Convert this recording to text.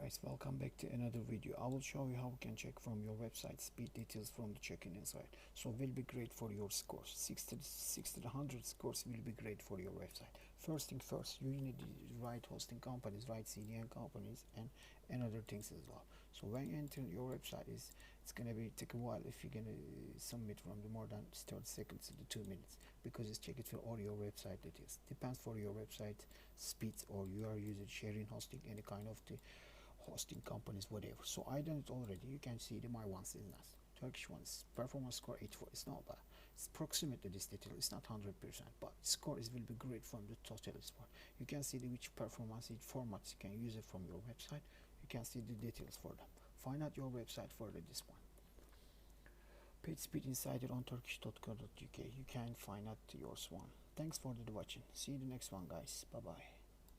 Guys, welcome back to another video. I will show you how you can check from your website speed details from the check-in inside. So will be great for your scores. 60 to 100 scores will be great for your website. First thing first, you need the right hosting companies, right CDN companies, and other things as well. So when you enter your website, it's gonna take a while if you're gonna submit from the more than 30 seconds to the 2 minutes, because it's checked for all your website details. Depends for your website speeds, or you are using sharing hosting, any kind of the hosting companies, whatever. So I done it already. You can see my ones is nice. Turkish ones performance score 84. It's not bad. It's approximately this detail. It's not 100%, but score is will be great from the total score. You can see which performance formats you can use it from your website. You can see the details for them. Find out your website for this one. PageSpeed Insider on TURKISH.CO.UK. You can find out yours one. Thanks for the watching. See you the next one, guys. Bye bye.